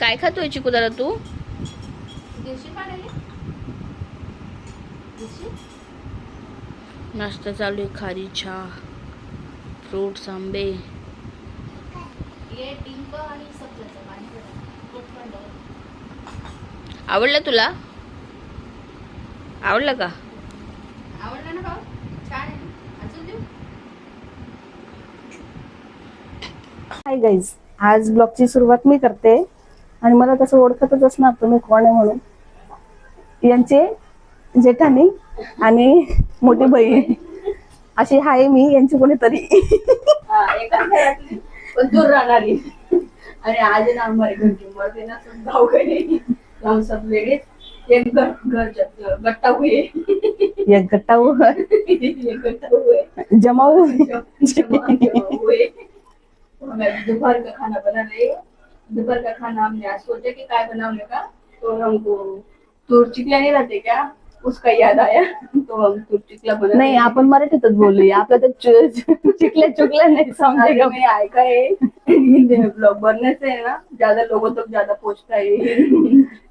काय खातोय चिकू दादा तू? नाश्ता चालू आहे, खारी चहा, फ्रूट्स, आंबे. आवडलं तुला? आवडलं का? आवडलं ना भाऊ? छान आहे. अजून देऊ? हाय गाईज, आज ब्लॉगची सुरुवात मी करते आणि मला तसं ओळखतच असणार तुम्ही कोण आहे म्हणून. यांचे जेठानी आणि मोठी बहीण अशी आहे मी, यांची कोणीतरी. एका घरातली पण दूर राहणारी. आणि आज ना हमारे घर के मर्द ना सब गाँव गए, हम सब लेडीज एक घर गट्टा हुए, एक गट्टा हुआ, एक गट्टा हुए, जमाऊ हुए. हमें दोपहर का खाना बना रहे. दोपहर का खाना हमने आज सोचा कि काय बनाने का, तो हमको तूर चिकला नहीं रहते क्या, उसका याद आया तो हम तूर चिकला बना. नाही, आपण मराठीतच बोलूया, आपल्या तर चिकल्या चुकल्या नाही समजेगा. मैंने आयका है हिंदी में ब्लॉग बनने से है ना ज्यादा लोगों तक ज्यादा पहुंचता है,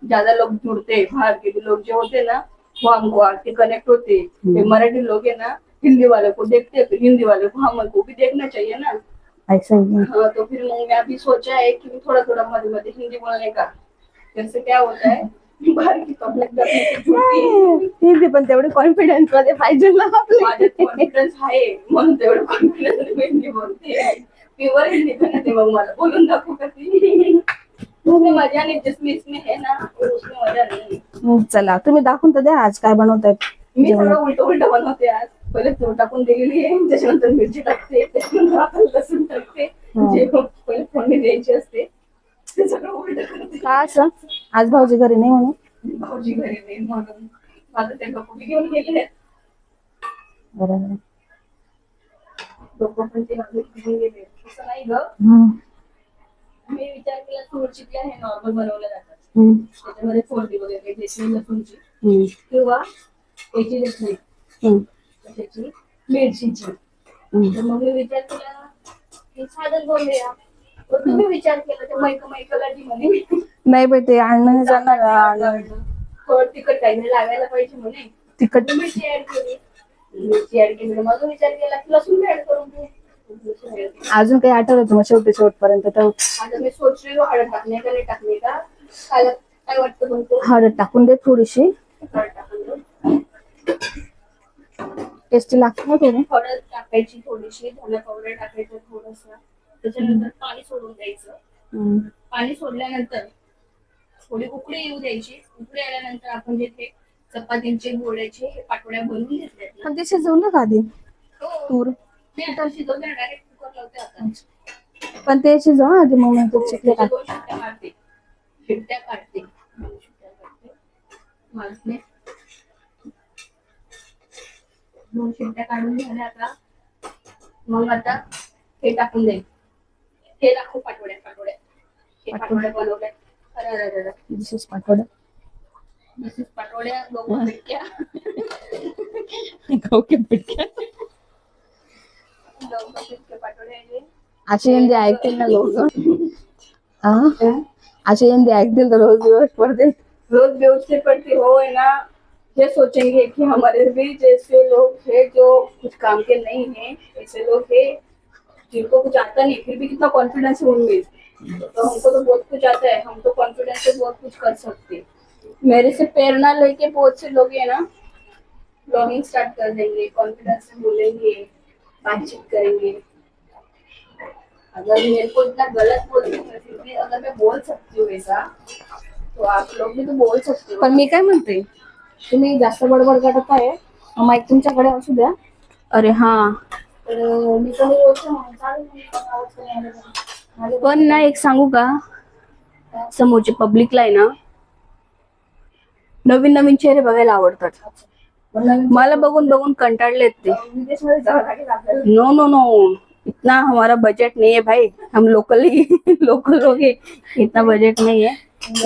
ज्यादा लोग जुड़ते हैं. बाहर के भी लोग जो होते हैं ना वो हमको आके कनेक्ट होते हैं. ये मराठी लोग है ना हिंदी वाले को देखते हैं, फिर हिंदी वाले को हमको भी देखना चाहिए ना. ऐसा ही. हाँ, तो फिर मैंने अभी सोचा है कि थोड़ा थोड़ा मध्य मध्य हिंदी बोलने का. जैसे क्या होता है बाहर की पब्लिक हिंदी पण तेवढे कॉन्फिडन्स मध्ये पाहिजे ना आपले. कॉन्फिडन्स आहे म्हणून तेवढं कॉन्फिडन्स हिंदी बोलते. प्युअर हिंदी पण ते मग मला बोलून दाखवू का ती. उसमें मजा नहीं जिसमें इसमें है ना उसमें मजा नहीं. चला तुम्ही दाखवून तर द्या आज काय बनवताय. मी सगळं उलट उलट बनवते आज. पहिले तूर टाकून दिलेली आहे, त्याच्यानंतर मिरची टाकते, त्याच्यानंतर आपण लसूण टाकते, जे पहिले फोडणी द्यायची असते ते सगळं उलट करते. का असं? आज भाऊजी घरी नाही म्हणून. भाऊजी घरी नाही म्हणून माझं ते गप्पू घेऊन गेले. बरोबर. गप्पू पण ते माझं घेऊन गेले. तसं नाही ग, मी विचार केला तूर चिकल्या हे नॉर्मल बनवल्या जातात, त्याच्यामध्ये फोडणी वगैरे द्यायची लसूणची किंवा याची चटणी कशाची मिरचीची. तर मग मी विचार केला की साधन बोलूया. पण तुम्ही विचार केला ते मैकला जी म्हणे नाही बाई, ते आणणं जाणार. थोडं तिखट काही लागायला पाहिजे म्हणे. तिखट मिरची ऍड केली, मग विचार केला की लसूण ऍड करून घेऊ. अजून काही आठवलं मग शेवटपर्यंत तर. आता मी सोच रही हूँ हळद टाकणे का नाही टाकणे का, काय वाटतं तुमचं? हळद टाकून दे थोडीशी, हळद टाकून देऊ. टेस्टी लागते ना थोडं. हळद टाकायची थोडीशी, धने पावडर टाकायचं थोडस, त्याच्यानंतर पाणी सोडून द्यायचं. पाणी सोडल्यानंतर थोडी उकळी येऊ द्यायची. उकळी आल्यानंतर आपण जे ते चपातींचे गोळ्याचे हे पाटोड्या बनवून घेतल्यात ना, पण ते शिजवलं का आधी तूर? ते आता शिजवते ना, डायरेक्ट कुकर लावते आता. पण ते शिजव आधी, मग नंतर चिकले त्याच्या टाक. 2 शिट्ट्या मारते, शिट्ट्या काढते, 2 शिट्ट्या काढते, मारते. 2 शिट्ट्या काढून झाल्या आता. मग आता हे टाकून देईल. हे दाखवू पाटोड्या हे पाटोड्या बनवल्या. अरे दिस इज पाठवलं. दिस इज पाटोड्या गहू पिटक्या. ओके पिटक्या. गहू पिटक्या पाटोड्या आहे. असे हिंदी ऐकतील ना लोक. असे हिंदी ऐकतील तर रोज दिवस पडते. रोज बेहोशी पड़ती हो है ना. ये सोचेंगे कि हमारे भी जैसे लोग हैं जो कुछ काम के नहीं है, ऐसे लोग हैं जिनको कुछ आता नहीं फिर भी कितना कॉन्फिडेंस है उनमें. तो हमको तो बहुत कुछ आता है, हम तो कॉन्फिडेंस से बहुत कुछ कर सकते. मेरे से प्रेरणा लेके बहुत से लोग है ना ब्लॉगिंग स्टार्ट कर देंगे, कॉन्फिडेंस से बोलेंगे, बातचीत करेंगे. अगर मेरे को इतना गलत बोलते हैं फिर भी अगर मैं बोल सकती हूँ ऐसा, तो आप लोग भी तो बोल सकते हो. पण मी काय म्हणते, तुम्ही जास्त बडबड करत आहे, माईक तुमच्याकडे असू द्या. अरे हा, तर मी कमी बोलते म्हणून चालेल नाही. पण ना एक सांगू का, समोरच्या पब्लिकला आहे ना नवीन नवीन चेहरे बघायला आवडतात. मला बघून बघून कंटाळलेत ते. विदेशमध्ये जावं लागेल आपल्याला. नो नो नो, इतना हमारा बजट नहीं है भाई, हम लोकल लोग हैं, इतना बजट नहीं है,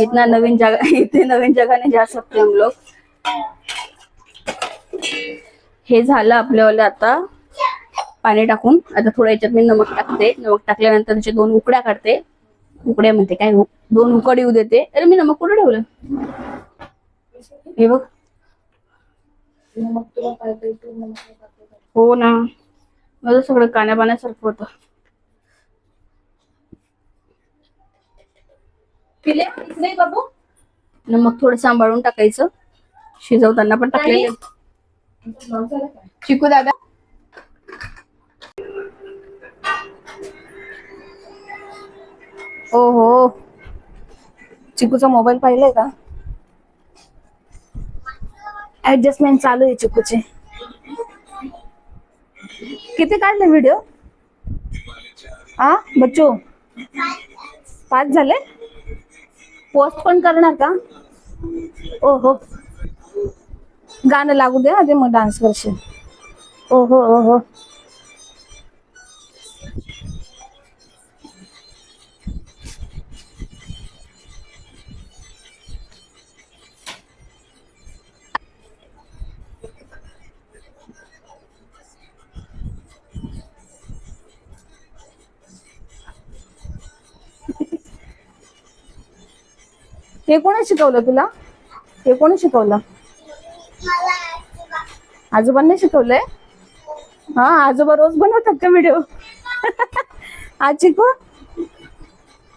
इतना इतने नवीन जगह नहीं जा सकते हम लोग. हे झालं आपल्यावाले. आता पाणी टाकून आता थोड्या याच्यात मी नमक टाकते. नमक टाकल्यानंतर त्याचे 2 उकड्या काढते. उकड्या म्हणते काय, 2 उकड येऊ देते. अरे मी नमक कुठे ठेवलं? हे बघ. हो ना, माझं सगळं कान्याबाण्यासारखं होतं. नमक थोडं सांभाळून टाकायचं, शिजवताना पण टाकलेले. चिकू दादा, ओ हो, चिकूचा मोबाईल पाहिलाय का? ऍडजस्टमेंट चालू आहे चिकूचे. किती काढले व्हिडिओ? बच्चू 5 झाले. पोस्ट पण करणार का? ओ हो, गाणं लागू दे आधी, मग डान्स करशील. ओ हो ओ हो. हे कोणी शिकवलं तुला? हे कोणी शिकवलं? आजोबांनी शिकवलंय? हा, आजोबा रोज बनवतात का व्हिडिओ? आज चिकू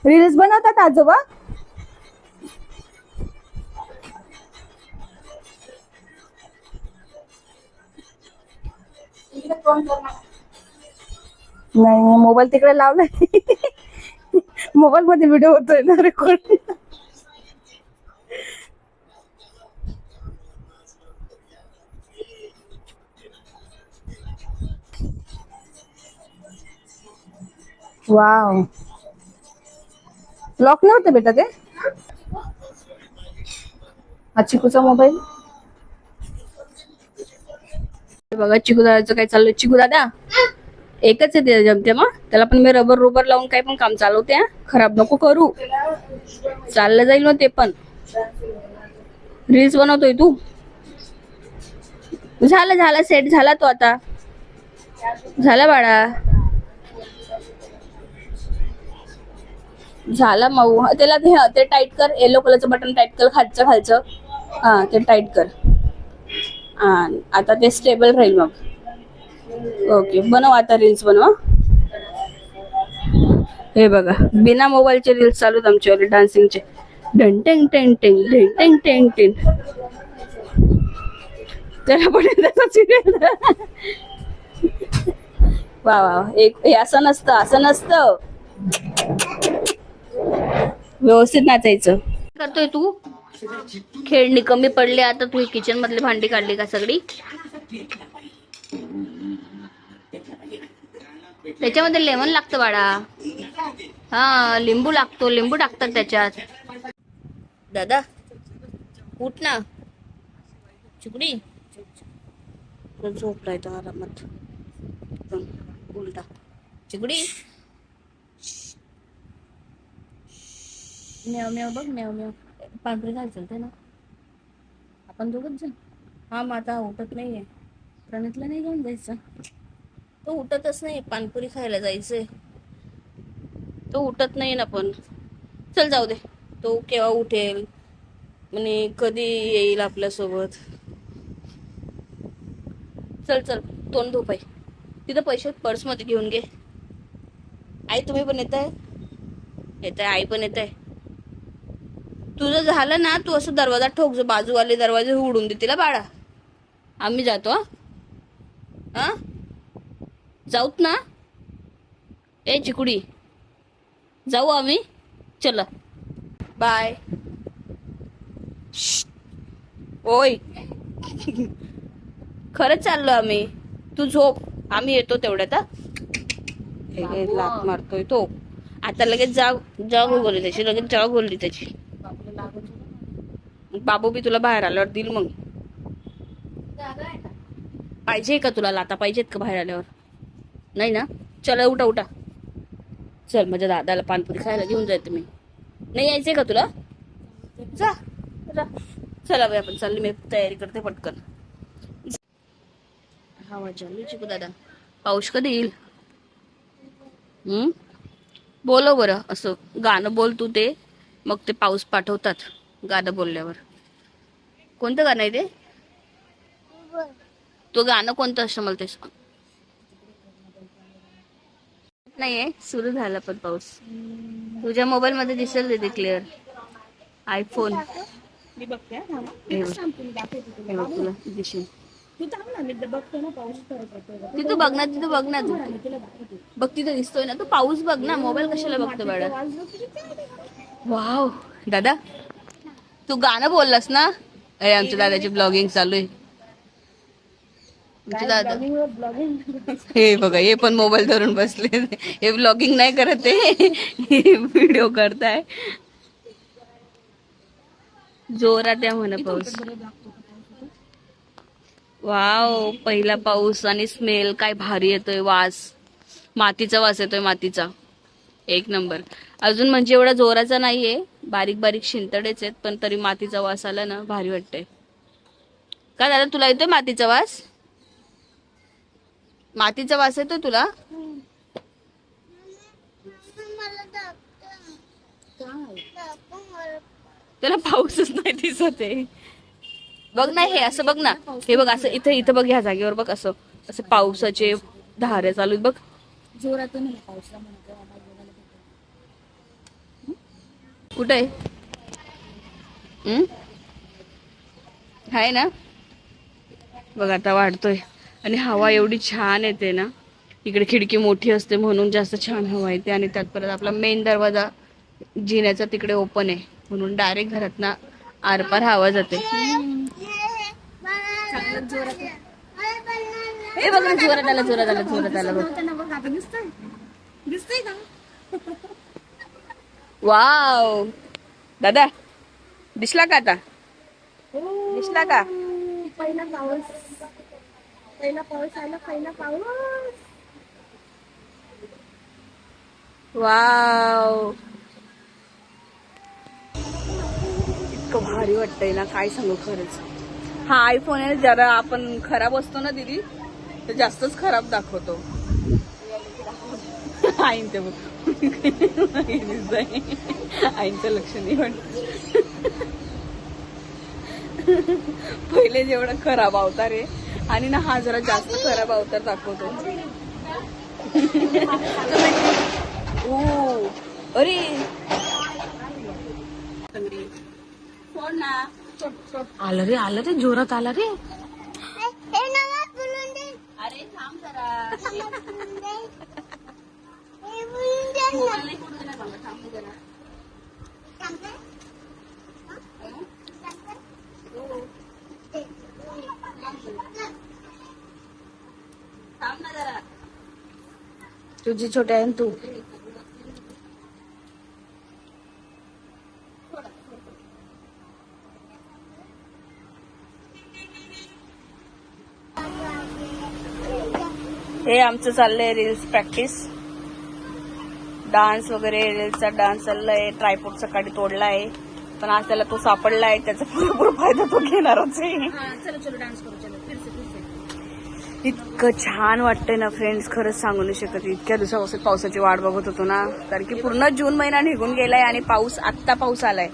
रील्स बनवतात आजोबा? नाही, मोबाईल तिकडे लावलाय. मोबाईल मध्ये व्हिडिओ होतोय ना रेकॉर्ड. वाव, लॉक नव्हतं बेटा ते. हा चिकूचा मोबाईल बघा. चिकू दादाचं काय चाललंय? चिकू दादा एकच आहे ते जमते, मग त्याला पण मी रबर लावून काय पण काम चालवते. खराब नको करू, चाललं जाईल मग ते पण. रील्स बनवतोय तू? झाला सेट झाला तो आता. झाला बाळा, झाला मऊ. त्याला ते टाईट कर, येलो कलरचं बटन टाईट कर, खालचं. हा, ते टाईट कर. हा, आता ते स्टेबल राहील मग. ओके, बनव आता रील्स बनव. हे बघा, बिना मोबाईलचे रील्स चालूत आमच्यावाले डान्सिंगचे. ढन टेंग टेंग टेंग ढेंग टेंग टेंग टेंग. त्याला पण वा, एक हे असं नसतं. व्यवस्थित नाचायचं. करतोय तू? खेळणी कमी पडली आता. तू किचन मधली भांडी काढली का सगळी? त्याच्यामध्ये लेमन लागतं बाळा. हा, लिंबू लागतो, लिंबू टाकतात त्याच्यात. दादा उठ ना, चिकडी. झोपलाय तो आरामात उलटा. चिकडी म्याव म्याव बघ, म्याव म्याव. पांढरी घाल चलते ना, आपण दोघच जण. हा, मग आता उठत नाहीये. प्रणितला नाही घेऊन जायचं, तो उठतच नाही. पानपुरी खायला जायचंय, तो उठत नाही ना. पण चल जाऊ दे, तो केव्हा उठेल म्हणे, कधी येईल आपल्यासोबत. चल तोंड धुपाय. तिथं पैसे पर्स मध्ये घेऊन घे. आई तुम्ही पण येत आहे, आई पण येत आहे. तुझं झालं ना, तू असं दरवाजा ठोक, जो बाजूवाले दरवाजे उडून दे तिला बाळा. आम्ही जातो. हा, जाऊत ना. ए चिकुडी, जाऊ आम्ही. चला बाय. ओय, खरंच चाललो आम्ही. तू झोप, आम्ही येतो तेवढ्यात. लात मारतोय तो आता. लगेच जाग बोलली त्याची, लगेच जाग बोलली त्याची. बाबू बी तुला बाहेर आल्यावर देईल मग. पाहिजे का तुला लाता? पाहिजेत का बाहेर आल्यावर? नाही ना. चला उठा. चल, माझ्या दादाला पानपुरी खायला घेऊन जायचं मी. नाही यायचंय का तुला? जा. चला बाई, आपण चालली. मी तयारी करते पटकन. हवा चालू चिकू दादा. पाऊस कधी येईल? बोलो बरं असं गाणं बोल तू ते, मग ते पाऊस पाठवतात गाणं बोलल्यावर. कोणतं गाणं आहे ते? तो गाणं कोणतं असं मला ते सांग. नाहीये, सुरू झाला पण पाऊस. तुझ्या मोबाईल मध्ये दिसेल ते क्लिअर. आयफोन मी बघते हा, थांबा. हे बघ. सांगते, दाखवते हे तुला. बघ तुला दिसेल. तू थांब ना, मी बघते ना पाऊस परत येतोय. तिथं बघ ना, तिथं बघ ना तू. मी तुला दाखवते. बघ तिथं दिसतोय ना, तू पाऊस बघ ना. मोबाईल कशाला बघतो बाळा? आवाज बघ किती छान आहे. वाव दादा, तू गाणं बोललास ना. अरे आमच्या दादाची ब्लॉगिंग चालू आहे. आमच्या दादा ब्लॉगिंग हे बघा, हे पण मोबाईल धरून बसले. हे ब्लॉगिंग नाही करत हे व्हिडिओ करताय. जोरात या म्हणा पाऊस. वाव, पहिला पाऊस आणि स्मेल काय भारी येतोय. वास, मातीचा वास येतोय, मातीचा. एक नंबर. अजून म्हणजे एवढा जोराचा नाहीये, बारीक बारीक शिंतडेच आहेत, पण तरी मातीचा वास आला ना, भारी वाटतंय. का दादा, तुला येतोय मातीचा वास? मातीचा वास येतोय तुला? त्याला पाऊसच नाही दिसत आहे. बघ ना, हे असं बघ ना, हे बघ असं इथं इथं बघ, ह्या जागेवर बघ, असं असं पावसाचे धारे चालू आहेत बघ. जोरात नाही पाऊसला म्हणतो. कुठे आहे? आहे ना. बघ आता वाढतोय आणि हवा एवढी छान येते ना. इकडे खिडकी मोठी असते म्हणून जास्त छान हवा येते, आणि त्यात परत आपला मेन दरवाजा जिन्याचा तिकडे ओपन आहे म्हणून डायरेक्ट घरात ना आरपार हवा जाते. हे बघ ना, जोरात आला, जोरात आला, जोरात आला बघ. दिसतंय का? वाव दादा, दिसला का आता? दिसला का? पहिला पाऊस, पहिला पाऊस आला, पहिला पाऊस. वाव, इतकं भारी वाटतंय ना, काय सांगू खरंच. हा आयफोन आहे, जरा आपण खराब असतो ना दीदी, तर जास्तच खराब दाखवतो. आईन ते बघ, आईंचं लक्ष नाही वाटत. पहिले जेवढा खराब अवतार आहे, आणि ना हा जरा जास्त खराब अवतार दाखवतो. ओ अरे आलं रे, आलं रे, जोरात आला रे. अरे थांब जरा. तुझी छोटे आहे तू. हे आमचं चाललंय रील्स प्रॅक्टिस, डान्स वगैरे. रील्सचा डान्स चाललाय. ट्रायपॉड सकाळी तोडलाय, पण आज त्याला तो सापडलाय, त्याचा भरपूर फायदा तो घेणारच आहे. चलो चलो डान्स करू, चलो फिरसे फिरसे. इतकं छान वाटतंय ना फ्रेंड्स, खरंच सांगू नाही शकत. इतक्या दिवसापासून पावसाची वाट बघत होतो ना, कारण की पूर्ण जून महिना निघून गेलाय आणि आत्ता पाऊस आलाय.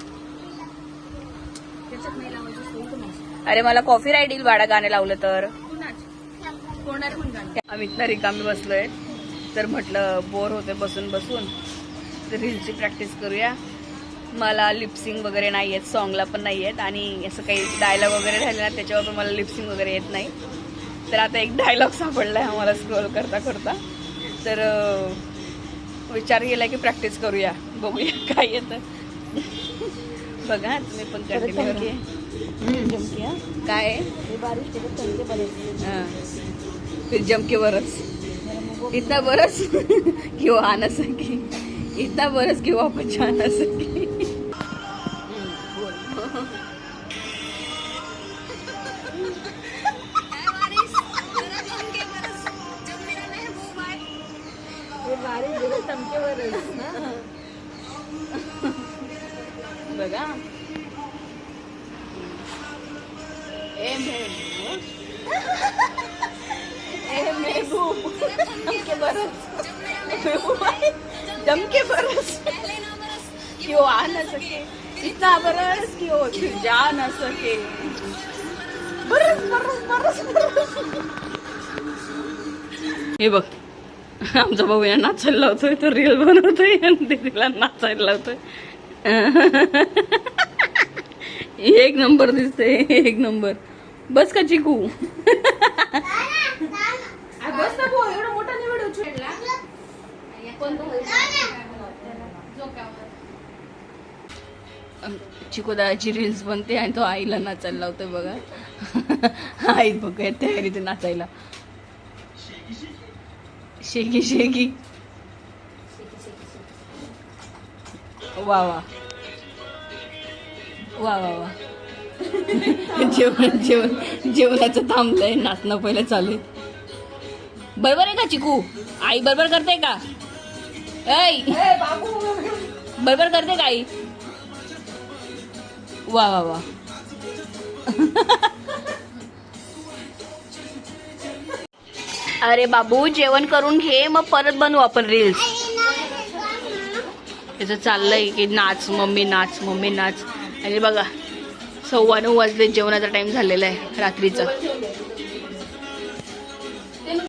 त्याच्यात नाही लावायची सोय तर नाही. अरे मला कॉफी राईट येईल बाळा गाणे लावलं तर. तू नाच, कोणाला पण गाणं. आम्ही इथं रिकामी बसलोय, तर म्हटलं बोर होते बसून बसून, तर रील्सची प्रॅक्टिस करूया. मला लिपसिंग वगैरे नाही येत, सॉंगला पण नाही येत, आणि असं काही डायलॉग वगैरे राहिले ना त्याच्यावर पण मला लिपसिंग वगैरे येत नाही. तर आता एक डायलॉग सापडलाय आम्हाला स्क्रोल करता करता, तर विचार केला की प्रॅक्टिस करूया, बघूया काय येतं. बघा तुम्ही पण कंटिन्यू. काय फिर जम के बरस, इतना बरस कि वो आ ना सकी, इतना बरस कि वो वापस जा ना सकी. बघा ए महबूब के बरस जम के बरस कि वो आ न सके, इतना बरस कि वो फिर जा न सके, बरस बरस बरस बरस. हे बघ, आमचा भाऊ या नाचायला लावतोय, तो रील बनवतोय आणि दीदीला नाचायला लावतोय. एक नंबर दिसते, एक नंबर. बस का चिकू? बस ना भाऊ, एवढा मोठा निवड उचलला. चिकू दादाची रील्स बनते आणि तो आईला नाचायला लावतोय बघा. आई बघ तयारी नाचायला. शेकी शेकी. वा वा वा वा वा. जेवणाचं थांबलंय, नाचणं पहिलं चालू आहे. बरोबर आहे का चिकू? आई बरोबर करते का? ऐ बरोबर करते का आई? वा वा वा. अरे बाबू जेवण करून घे, मग परत बनवू आपण रील्स. त्याचं चाललंय की नाच मम्मी नाच मम्मी नाच. आणि बघा 9:15 वाजले, जेवणाचा टाइम झालेला आहे रात्रीचा.